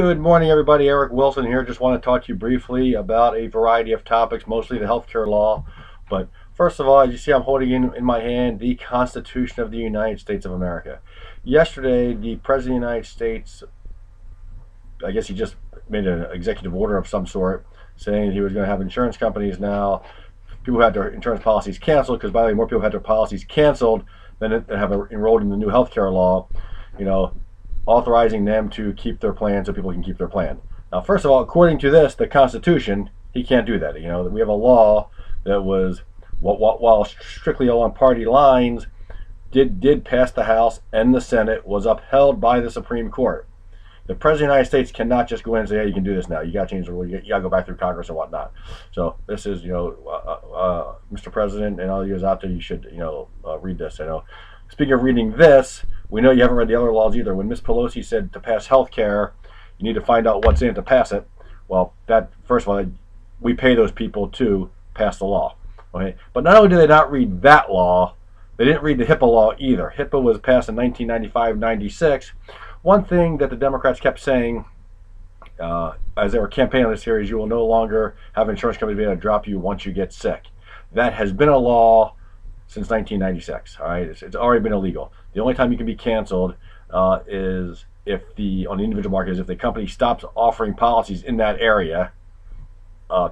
Good morning, everybody. Eric Wilson here. Just want to talk to you briefly about a variety of topics, mostly the healthcare law. But first of all, as you see, I'm holding in my hand the Constitution of the United States of America. Yesterday, the President of the United States, I guess he just made an executive order of some sort saying he was going to have insurance companies now. People who had their insurance policies canceled, because by the way, more people had their policies canceled than have enrolled in the new healthcare law. You know, authorizing them to keep their plan so people can keep their plan. Now, first of all, according to this, the Constitution, he can't do that. We have a law that was, while strictly along party lines, did pass the House and the Senate, was upheld by the Supreme Court. The President of the United States cannot just go in and say, hey, you can do this now. You got to change the rule. You got to go back through Congress and whatnot. So this is, Mr. President and all you guys out there, you should, read this. Speaking of reading this, we know you haven't read the other laws either. When Ms. Pelosi said to pass health care, you need to find out what's in it to pass it. Well, that first of all, we pay those people to pass the law. Okay, but not only did they not read that law, they didn't read the HIPAA law either. HIPAA was passed in 1995-96. One thing that the Democrats kept saying as they were campaigning on this here is you will no longer have insurance companies be able to drop you once you get sick. That has been a law since 1996. All right, it's already been illegal. The only time you can be canceled is if on the individual market is if the company stops offering policies in that area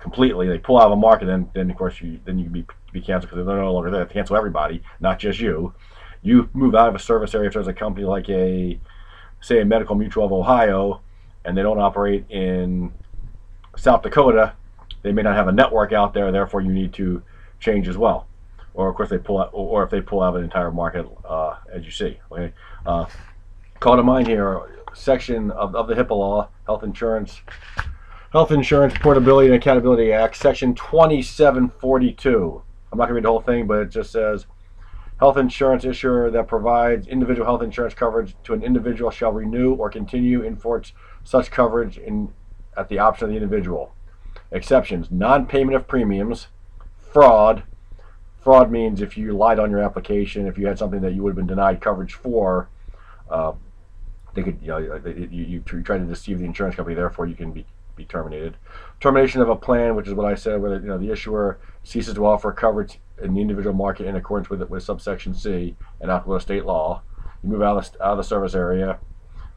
completely. They pull out of the market, then of course you can be canceled because they're no longer there. They cancel everybody, not just you. You move out of a service area if there's a company like say a Medical Mutual of Ohio, and they don't operate in South Dakota. They may not have a network out there, therefore you need to change as well. Or of course they pull out, or if they pull out of an entire market, as you see. Okay, call to mind here, section of the HIPAA law, Health Insurance Portability and Accountability Act, section 2742. I'm not going to read the whole thing, but it just says, health insurance issuer that provides individual health insurance coverage to an individual shall renew or continue enforce such coverage at the option of the individual. Exceptions: non-payment of premiums, fraud. Fraud means if you lied on your application, if you had something that you would have been denied coverage for, they could, you tried to deceive the insurance company, therefore you can be terminated. Termination of a plan, which is what I said, where the issuer ceases to offer coverage in the individual market in accordance with subsection C and applicable state law. You move out of the service area.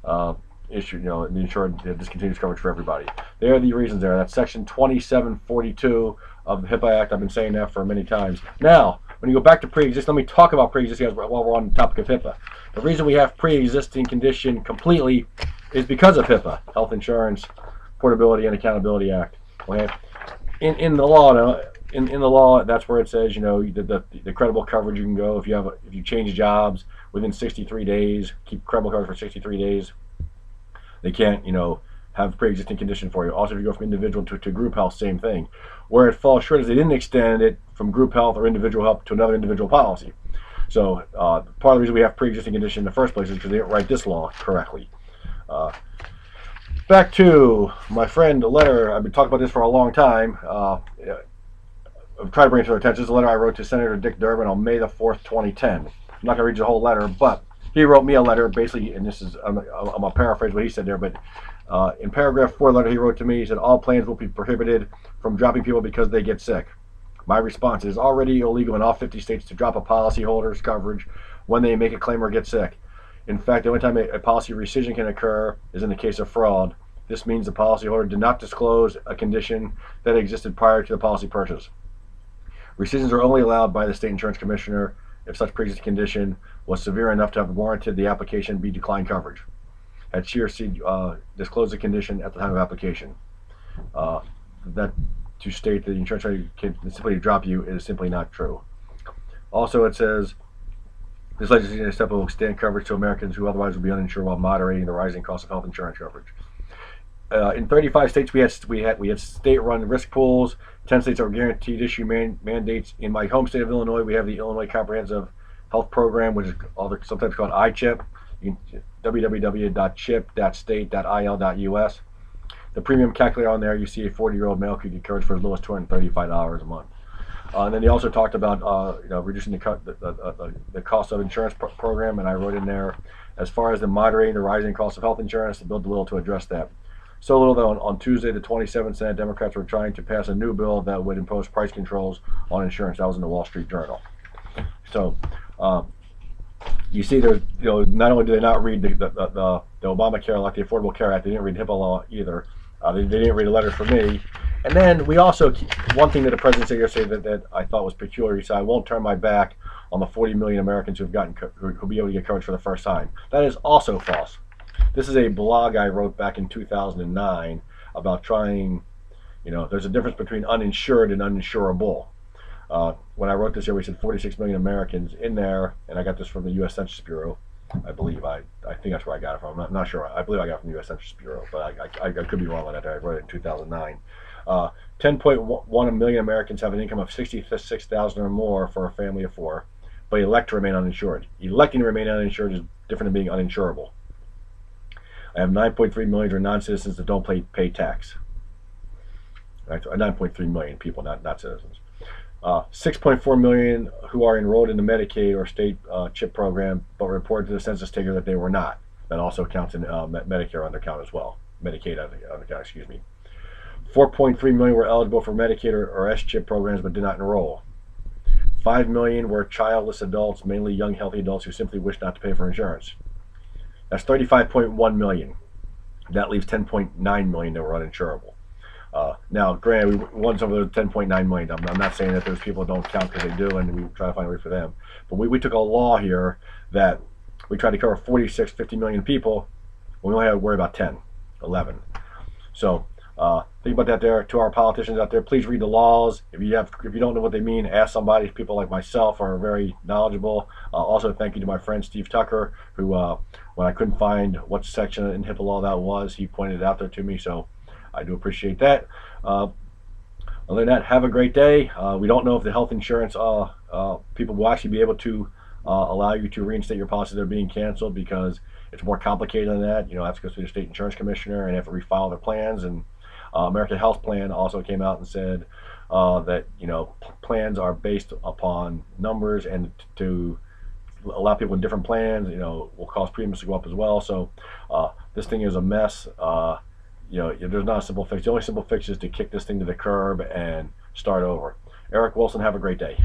The insured discontinues coverage for everybody. There are the reasons there. That's section 2742 of the HIPAA Act. I've been saying that for many times. Now, when you go back to pre-existing, let me talk about pre-existing while we're on the topic of HIPAA. The reason we have pre-existing condition completely is because of HIPAA, Health Insurance Portability and Accountability Act. Okay, in the law now, in the law, that's where it says the credible coverage you can go if you change jobs within 63 days, keep credible coverage for 63 days. They can't, have pre-existing condition for you. Also, if you go from individual to group health, same thing. Where it falls short is they didn't extend it from group health or individual health to another individual policy. So part of the reason we have pre-existing condition in the first place is because they didn't write this law correctly. Back to my friend, the letter. I've been talking about this for a long time. I've tried to bring it to their attention. This is a letter I wrote to Senator Dick Durbin on May the 4th, 2010. I'm not going to read you the whole letter, but he wrote me a letter, basically, and this is, I'm going to paraphrase what he said there, but in paragraph 4 of the letter he wrote to me, he said, all plans will be prohibited from dropping people because they get sick. My response is already illegal in all 50 states to drop a policyholder's coverage when they make a claim or get sick. In fact, the only time a policy rescission can occur is in the case of fraud. This means the policyholder did not disclose a condition that existed prior to the policy purchase. Rescissions are only allowed by the state insurance commissioner if such pre-existing condition was severe enough to have warranted the application be declined coverage. Had she or he disclosed the condition at the time of application. That to state that the insurance company can simply drop you is simply not true. Also, it says this legislation step will extend coverage to Americans who otherwise would be uninsured while moderating the rising cost of health insurance coverage. In 35 states, we had state-run risk pools. 10 states are guaranteed issue mandates. In my home state of Illinois, we have the Illinois Comprehensive Health Program, which is sometimes called iChip. www.chip.state.il.us. The premium calculator on there, you see a 40-year-old male could get coverage for as low as $235 a month. And then he also talked about reducing the cost of insurance program, and I wrote in there, as far as the moderating the rising cost of health insurance, the bill did little to address that. So little that on Tuesday, the 27th, Senate Democrats were trying to pass a new bill that would impose price controls on insurance. That was in the Wall Street Journal. So you see, there's, not only did they not read the Obamacare, like the Affordable Care Act, they didn't read HIPAA law either. They didn't read a letter from me. And then we also, one thing that the president said yesterday that I thought was peculiar, he said, I won't turn my back on the 40 million Americans who'll be able to get coverage for the first time. That is also false. This is a blog I wrote back in 2009 about trying, there's a difference between uninsured and uninsurable. When I wrote this here, we said 46 million Americans in there, and I got this from the U.S. Census Bureau. I believe I think that's where I got it from. I'm not sure. I believe I got it from the U.S. Census Bureau, but I could be wrong on that. I wrote it in 2009. 10.1 million Americans have an income of $66,000 or more for a family of four, but elect to remain uninsured. Electing to remain uninsured is different than being uninsurable. I have 9.3 million are non-citizens that don't pay tax. 9.3 million people, not citizens. 6.4 million who are enrolled in the Medicaid or state CHIP program, but reported to the census taker that they were not. That also counts in Medicare undercount as well. Medicaid undercount, excuse me. 4.3 million were eligible for Medicaid or S-CHIP programs but did not enroll. 5 million were childless adults, mainly young, healthy adults who simply wish not to pay for insurance. That's 35.1 million. That leaves 10.9 million that were uninsurable. Now, granted, we won some of those 10.9 million. I'm not saying that those people don't count, because they do, and we try to find a way for them. But we took a law here that we tried to cover 46, 50 million people. We only had to worry about 10, 11. So think about that there. To our politicians out there, please read the laws. If you don't know what they mean, ask somebody. People like myself are very knowledgeable. Also, thank you to my friend Steve Tucker, who when I couldn't find what section in HIPAA law that was, he pointed it out there to me. So I do appreciate that. Other than that, have a great day. We don't know if the health insurance people will actually be able to allow you to reinstate your policies that are being canceled, because it's more complicated than that. I have to go through the state insurance commissioner and have to refile their plans. And American Health Plan also came out and said that plans are based upon numbers, and to allow people in different plans will cause premiums to go up as well. So this thing is a mess. There's not a simple fix. The only simple fix is to kick this thing to the curb and start over. Eric Wilson, have a great day.